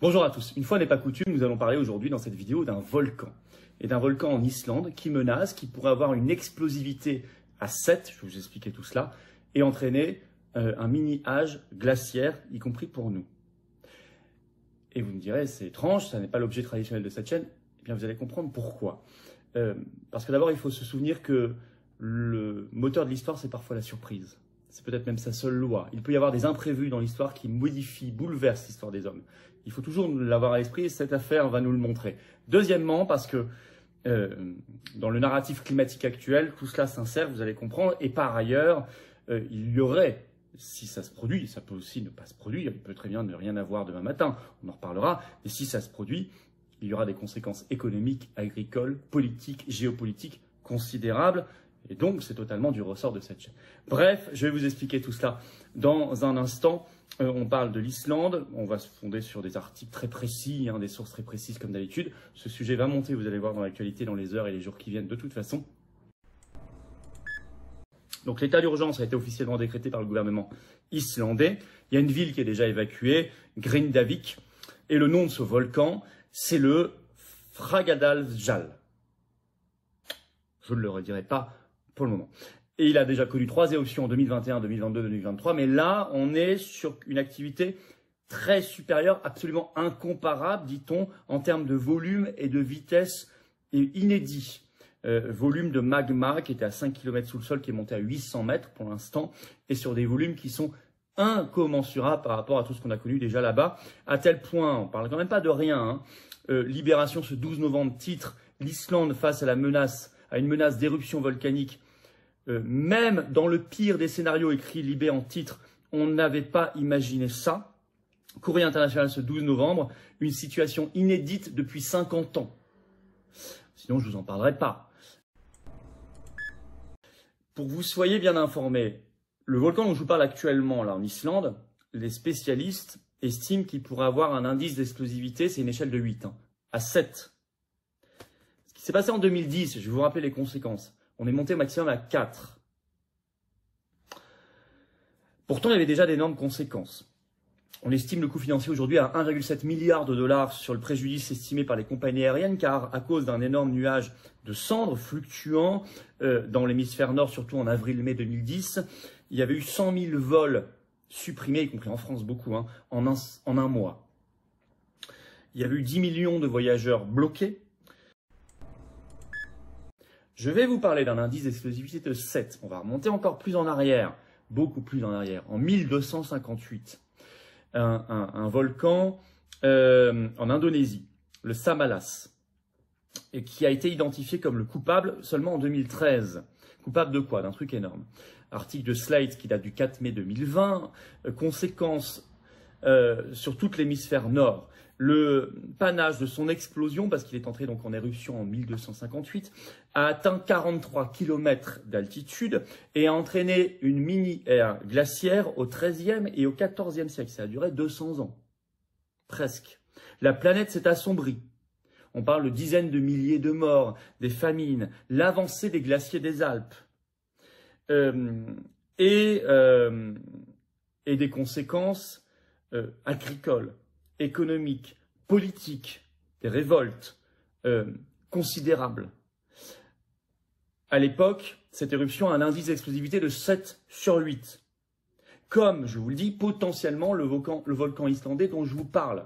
Bonjour à tous. Une fois n'est pas coutume, nous allons parler aujourd'hui dans cette vidéo d'un volcan. Et d'un volcan en Islande qui menace, qui pourrait avoir une explosivité à 7, je vais vous expliquer tout cela, et entraîner un mini-âge glaciaire, y compris pour nous. Et vous me direz, c'est étrange, ça n'est pas l'objet traditionnel de cette chaîne. Eh bien, vous allez comprendre pourquoi. Parce que d'abord, il faut se souvenir que le moteur de l'histoire, c'est parfois la surprise. C'est peut-être même sa seule loi. Il peut y avoir des imprévus dans l'histoire qui modifient, bouleversent l'histoire des hommes. Il faut toujours l'avoir à l'esprit et cette affaire va nous le montrer. Deuxièmement, parce que dans le narratif climatique actuel, tout cela s'insère, vous allez comprendre. Et par ailleurs, il y aurait, si ça se produit, ça peut aussi ne pas se produire, il peut très bien ne rien avoir demain matin, on en reparlera, mais si ça se produit, il y aura des conséquences économiques, agricoles, politiques, géopolitiques considérables. Et donc, c'est totalement du ressort de cette chaîne. Bref, je vais vous expliquer tout cela dans un instant. On parle de l'Islande, on va se fonder sur des articles très précis, des sources très précises comme d'habitude. Ce sujet va monter, vous allez voir dans l'actualité, dans les heures et les jours qui viennent de toute façon. Donc l'état d'urgence a été officiellement décrété par le gouvernement islandais. Il y a une ville qui est déjà évacuée, Grindavik. Et le nom de ce volcan, c'est le Fagradalsfjall. Je ne le redirai pas pour le moment. Et il a déjà connu 3 éruptions en 2021, 2022, 2023. Mais là, on est sur une activité très supérieure, absolument incomparable, dit-on, en termes de volume et de vitesse inédit. Volume de magma qui était à 5 km sous le sol, qui est monté à 800 mètres pour l'instant, et sur des volumes qui sont incommensurables par rapport à tout ce qu'on a connu déjà là-bas. À tel point, on parle quand même pas de rien, Libération ce 12 novembre titre « L'Islande face à une menace d'éruption volcanique ». Même dans le pire des scénarios, écrit Libé en titre, on n'avait pas imaginé ça. Courrier international ce 12 novembre, une situation inédite depuis 50 ans. Sinon, je vous en parlerai pas. Pour que vous soyez bien informés, le volcan dont je vous parle actuellement là en Islande, les spécialistes estiment qu'il pourrait avoir un indice d'explosivité, c'est une échelle de 8, à 7. Ce qui s'est passé en 2010, je vais vous rappeler les conséquences. On est monté au maximum à 4. Pourtant, il y avait déjà d'énormes conséquences. On estime le coût financier aujourd'hui à 1,7 milliard de dollars sur le préjudice estimé par les compagnies aériennes, car à cause d'un énorme nuage de cendres fluctuant dans l'hémisphère nord, surtout en avril-mai 2010, il y avait eu 100 000 vols supprimés, y compris en France beaucoup, en un mois. Il y avait eu 10 millions de voyageurs bloqués. Je vais vous parler d'un indice d'explosivité de 7. On va remonter encore plus en arrière, beaucoup plus en arrière, en 1258. Un volcan en Indonésie, le Samalas, et qui a été identifié comme le coupable seulement en 2013. Coupable de quoi? D'un truc énorme. Article de Slate qui date du 4 mai 2020, conséquences sur tout l'hémisphère nord. Le panache de son explosion, parce qu'il est entré donc en éruption en 1258, a atteint 43 km d'altitude et a entraîné une mini-ère glaciaire au XIIIe et au XIVe siècle. Ça a duré 200 ans, presque. La planète s'est assombrie. On parle de dizaines de milliers de morts, des famines, l'avancée des glaciers des Alpes et des conséquences agricoles, économiques, politiques, des révoltes considérables. À l'époque, cette éruption a un indice d'explosivité de 7 sur 8. Comme, je vous le dis, potentiellement le volcan islandais dont je vous parle.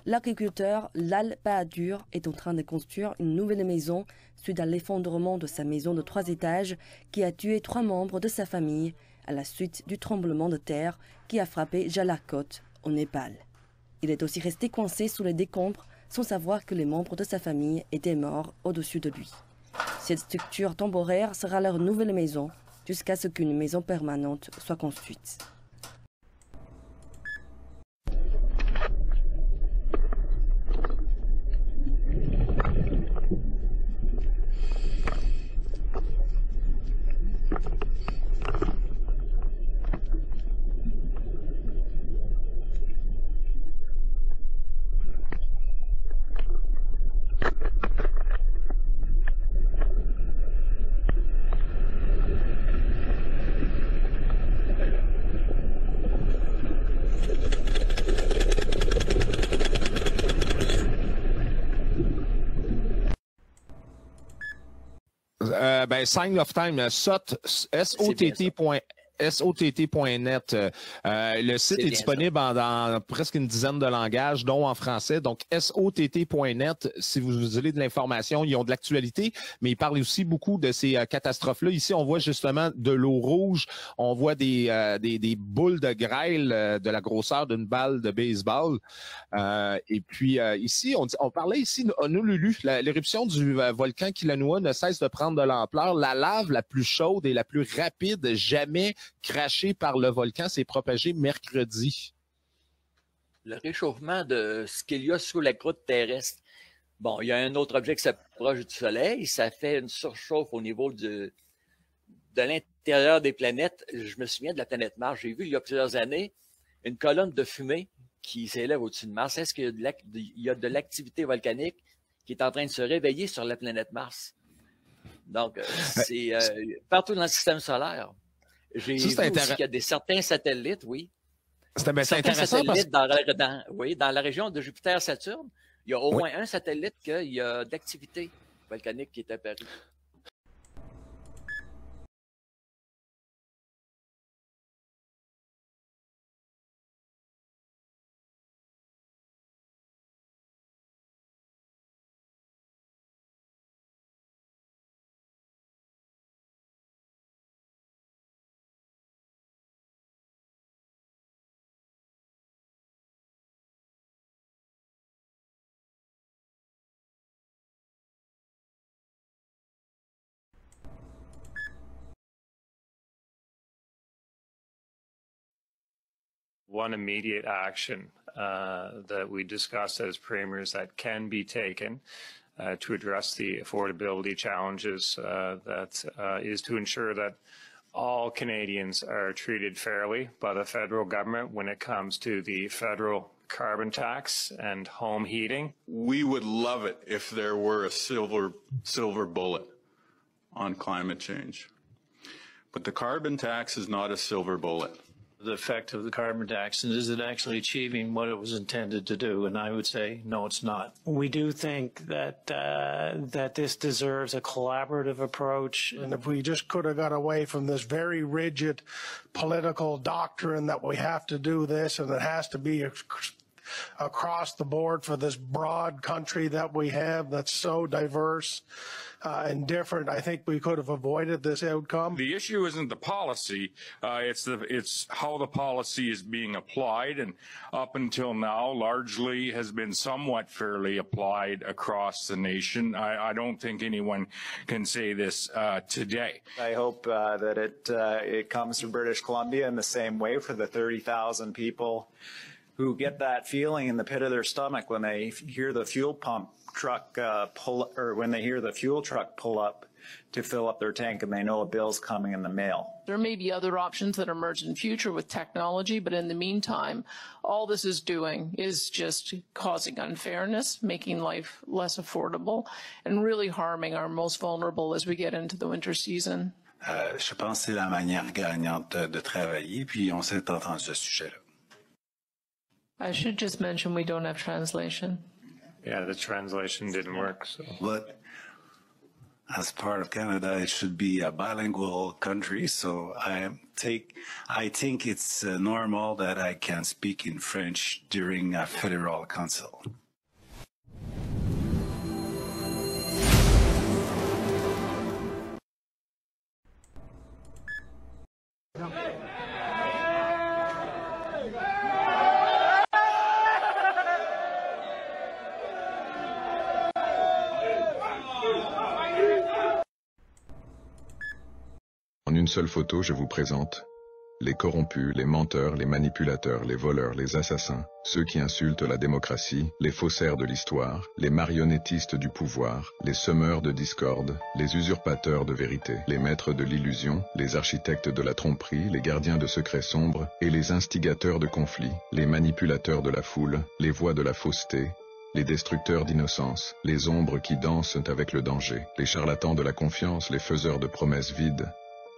L'agriculteur Lal Bahadur est en train de construire une nouvelle maison suite à l'effondrement de sa maison de 3 étages qui a tué 3 membres de sa famille à la suite du tremblement de terre qui a frappé Jalalkot au Népal. Il est aussi resté coincé sous les décombres sans savoir que les membres de sa famille étaient morts au-dessus de lui. Cette structure temporaire sera leur nouvelle maison jusqu'à ce qu'une maison permanente soit construite. Sign of Time, SOTT.net. Le site est disponible dans presque une dizaine de langages, dont en français. Donc, SOTT.net, si vous voulez de l'information, ils ont de l'actualité, mais ils parlent aussi beaucoup de ces catastrophes-là. Ici, on voit justement de l'eau rouge, on voit des boules de grêle de la grosseur d'une balle de baseball. Et puis, ici, on parlait ici, Honolulu, l'éruption du volcan Kilauea ne cesse de prendre de l'ampleur. La lave la plus chaude et la plus rapide jamais crachée par le volcan s'est propagée mercredi. Le réchauffement de ce qu'il y a sous la croûte terrestre. Bon, il y a un autre objet qui s'approche du Soleil. Ça fait une surchauffe au niveau de l'intérieur des planètes. Je me souviens de la planète Mars. J'ai vu il y a plusieurs années une colonne de fumée qui s'élève au-dessus de Mars. Est-ce qu'il y a de l'activité volcanique qui est en train de se réveiller sur la planète Mars? Donc, c'est partout dans le système solaire. J'ai vu aussi qu'il y a certains satellites, oui. C'est intéressant satellites dans la région de Jupiter-Saturne. Il y a au moins un satellite qu'il y a d'activité volcanique qui est apparue. One immediate action that we discussed as premiers that can be taken to address the affordability challenges is to ensure that all Canadians are treated fairly by the federal government when it comes to the federal carbon tax and home heating. We would love it if there were a silver bullet on climate change. But the carbon tax is not a silver bullet. The effect of the carbon tax, and is it actually achieving what it was intended to do? And I would say, no, it's not. We do think that that this deserves a collaborative approach. And if we just could have got away from this very rigid political doctrine that we have to do this and it has to be across the board for this broad country that we have that's so diverse and different, I think we could have avoided this outcome. The issue isn't the policy, it's how the policy is being applied, and up until now largely has been somewhat fairly applied across the nation. I don't think anyone can say this today. I hope that it comes to British Columbia in the same way for the 30,000 people who get that feeling in the pit of their stomach when they hear the fuel pump truck when they hear the fuel truck pull up to fill up their tank and they know a bill's coming in the mail. There may be other options that emerge in the future with technology, but in the meantime, all this is doing is just causing unfairness, making life less affordable, and really harming our most vulnerable as we get into the winter season. Je pense que c'est la manière gagnante de travailler, puis on s'est entendu ce sujet-là. I should just mention we don't have translation. Yeah, the translation didn't work. So. But as part of Canada, it should be a bilingual country. So I think it's normal that I can speak in French during a federal council. En une seule photo, je vous présente les corrompus, les menteurs, les manipulateurs, les voleurs, les assassins, ceux qui insultent la démocratie, les faussaires de l'histoire, les marionnettistes du pouvoir, les semeurs de discorde, les usurpateurs de vérité, les maîtres de l'illusion, les architectes de la tromperie, les gardiens de secrets sombres et les instigateurs de conflits, les manipulateurs de la foule, les voix de la fausseté, les destructeurs d'innocence, les ombres qui dansent avec le danger, les charlatans de la confiance, les faiseurs de promesses vides,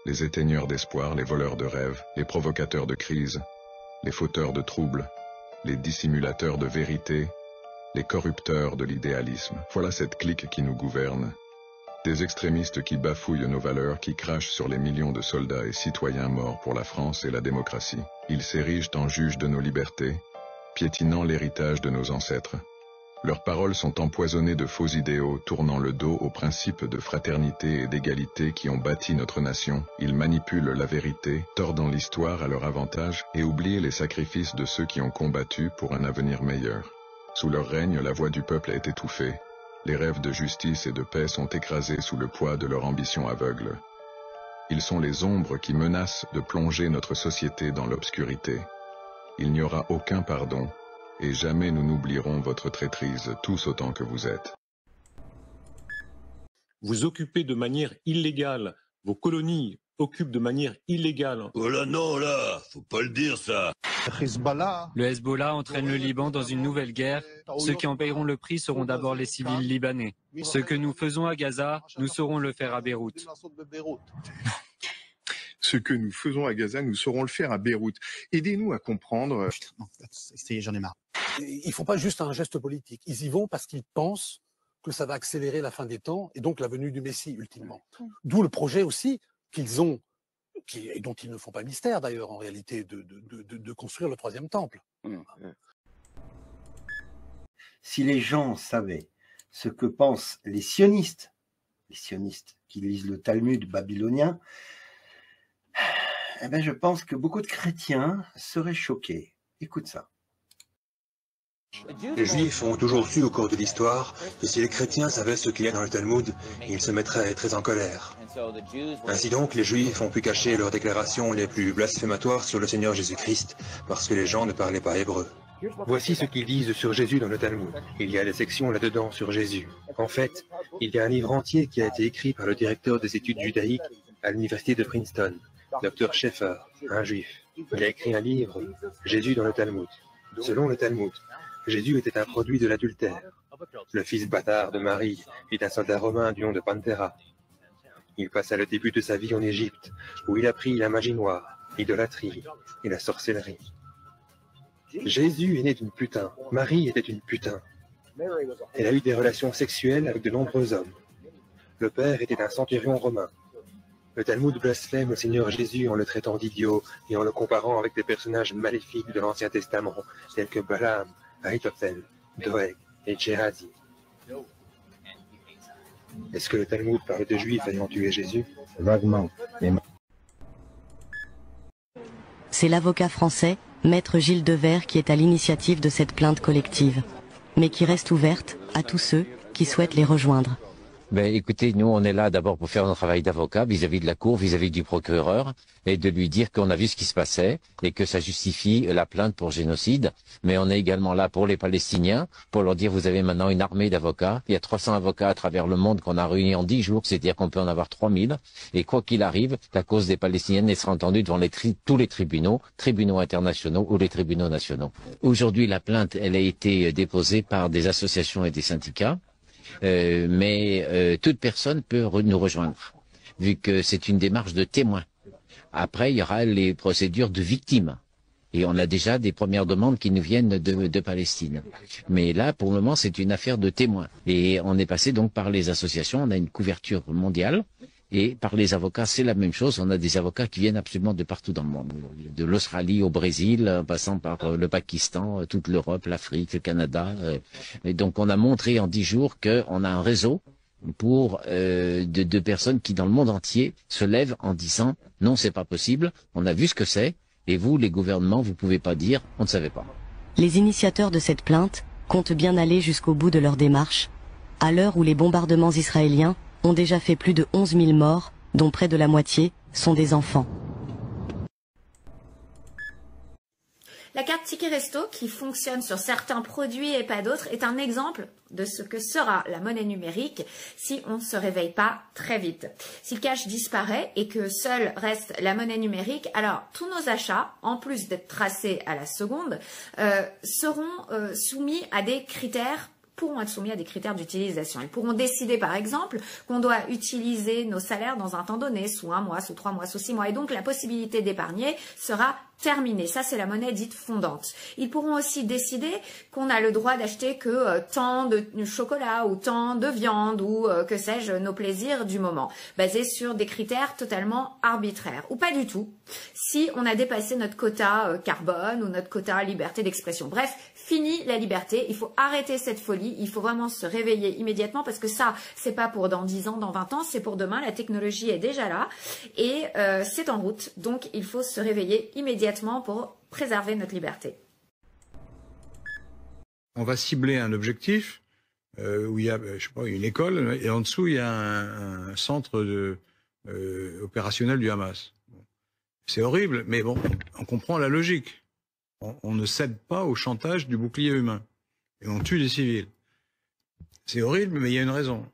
les éteigneurs d'espoir, les voleurs de rêves, les provocateurs de crise, les fauteurs de troubles, les dissimulateurs de vérité, les corrupteurs de l'idéalisme. Voilà cette clique qui nous gouverne. Des extrémistes qui bafouillent nos valeurs, qui crachent sur les millions de soldats et citoyens morts pour la France et la démocratie. Ils s'érigent en juges de nos libertés, piétinant l'héritage de nos ancêtres. Leurs paroles sont empoisonnées de faux idéaux, tournant le dos aux principes de fraternité et d'égalité qui ont bâti notre nation. Ils manipulent la vérité, tordant l'histoire à leur avantage et oublient les sacrifices de ceux qui ont combattu pour un avenir meilleur. Sous leur règne, la voix du peuple est étouffée. Les rêves de justice et de paix sont écrasés sous le poids de leur ambition aveugle. Ils sont les ombres qui menacent de plonger notre société dans l'obscurité. Il n'y aura aucun pardon. Et jamais nous n'oublierons votre traîtrise, tous autant que vous êtes. Vous occupez de manière illégale, vos colonies occupent de manière illégale. Oh là non, là, faut pas le dire ça. Le Hezbollah entraîne le Liban dans une nouvelle guerre. Ceux qui en paieront le prix seront d'abord les civils libanais. Ce que nous faisons à Gaza, nous saurons le faire à Beyrouth. Ce que nous faisons à Gaza, nous saurons le faire à Beyrouth. Aidez-nous à comprendre. J'en ai marre. Ils ne font pas juste un geste politique. Ils y vont parce qu'ils pensent que ça va accélérer la fin des temps et donc la venue du Messie, ultimement. D'où le projet aussi qu'ils ont, et dont ils ne font pas mystère d'ailleurs en réalité, de construire le troisième temple. Si les gens savaient ce que pensent les sionistes qui lisent le Talmud babylonien, eh ben je pense que beaucoup de chrétiens seraient choqués. Écoute ça. Les Juifs ont toujours su au cours de l'histoire que si les chrétiens savaient ce qu'il y a dans le Talmud, ils se mettraient très en colère. Ainsi donc, les Juifs ont pu cacher leurs déclarations les plus blasphématoires sur le Seigneur Jésus-Christ parce que les gens ne parlaient pas hébreu. Voici ce qu'ils disent sur Jésus dans le Talmud. Il y a des sections là-dedans sur Jésus. En fait, il y a un livre entier qui a été écrit par le directeur des études judaïques à l'université de Princeton, Dr. Schaeffer, un juif. Il a écrit un livre, Jésus dans le Talmud. Selon le Talmud, Jésus était un produit de l'adultère. Le fils bâtard de Marie est un soldat romain du nom de Pantera. Il passa le début de sa vie en Égypte, où il apprit la magie noire, l'idolâtrie et la sorcellerie. Jésus est né d'une putain. Marie était une putain. Elle a eu des relations sexuelles avec de nombreux hommes. Le père était un centurion romain. Le Talmud blasphème le Seigneur Jésus en le traitant d'idiot et en le comparant avec des personnages maléfiques de l'Ancien Testament, tels que Balaam, Ahitophel, Doeg et Djérazi. Est-ce que le Talmud parle de Juifs ayant tué Jésus? Vaguement. C'est l'avocat français, Maître Gilles Devers, qui est à l'initiative de cette plainte collective, mais qui reste ouverte à tous ceux qui souhaitent les rejoindre. Ben, écoutez, nous, on est là d'abord pour faire notre travail d'avocat vis-à-vis de la Cour, vis-à-vis du procureur, et de lui dire qu'on a vu ce qui se passait et que ça justifie la plainte pour génocide. Mais on est également là pour les Palestiniens, pour leur dire vous avez maintenant une armée d'avocats. Il y a 300 avocats à travers le monde qu'on a réunis en 10 jours, c'est-à-dire qu'on peut en avoir 3000. Et quoi qu'il arrive, la cause des Palestiniens sera entendue devant tous les tribunaux internationaux ou les tribunaux nationaux. Aujourd'hui, la plainte, elle a été déposée par des associations et des syndicats. Mais toute personne peut nous rejoindre, vu que c'est une démarche de témoin. Après, il y aura les procédures de victimes. Et on a déjà des premières demandes qui nous viennent de Palestine. Mais là, pour le moment, c'est une affaire de témoin. Et on est passé donc par les associations, on a une couverture mondiale. Et par les avocats, c'est la même chose. On a des avocats qui viennent absolument de partout dans le monde. De l'Australie au Brésil, en passant par le Pakistan, toute l'Europe, l'Afrique, le Canada. Et donc on a montré en 10 jours qu'on a un réseau pour de personnes qui, dans le monde entier, se lèvent en disant « Non, c'est pas possible, on a vu ce que c'est, et vous, les gouvernements, vous pouvez pas dire « On ne savait pas ». Les initiateurs de cette plainte comptent bien aller jusqu'au bout de leur démarche, à l'heure où les bombardements israéliens ont déjà fait plus de 11 000 morts, dont près de la moitié sont des enfants. La carte Ticket Resto, qui fonctionne sur certains produits et pas d'autres, est un exemple de ce que sera la monnaie numérique si on ne se réveille pas très vite. Si le cash disparaît et que seule reste la monnaie numérique, alors tous nos achats, en plus d'être tracés à la seconde, seront soumis à des critères d'utilisation. Ils pourront décider, par exemple, qu'on doit utiliser nos salaires dans un temps donné, sous 1 mois, sous 3 mois, sous 6 mois. Et donc, la possibilité d'épargner sera terminée. Ça, c'est la monnaie dite fondante. Ils pourront aussi décider qu'on a le droit d'acheter que tant de chocolat ou tant de viande ou que sais-je, nos plaisirs du moment, basés sur des critères totalement arbitraires. Ou pas du tout, si on a dépassé notre quota carbone ou notre quota liberté d'expression. Bref, fini la liberté. Il faut arrêter cette folie. Il faut vraiment se réveiller immédiatement parce que ça, c'est pas pour dans 10 ans, dans 20 ans, c'est pour demain. La technologie est déjà là et c'est en route. Donc, il faut se réveiller immédiatement pour préserver notre liberté. On va cibler un objectif où il y a, je sais pas, une école et en dessous il y a un centre opérationnel du Hamas. C'est horrible, mais bon, on comprend la logique. On ne cède pas au chantage du bouclier humain et on tue des civils. C'est horrible, mais il y a une raison.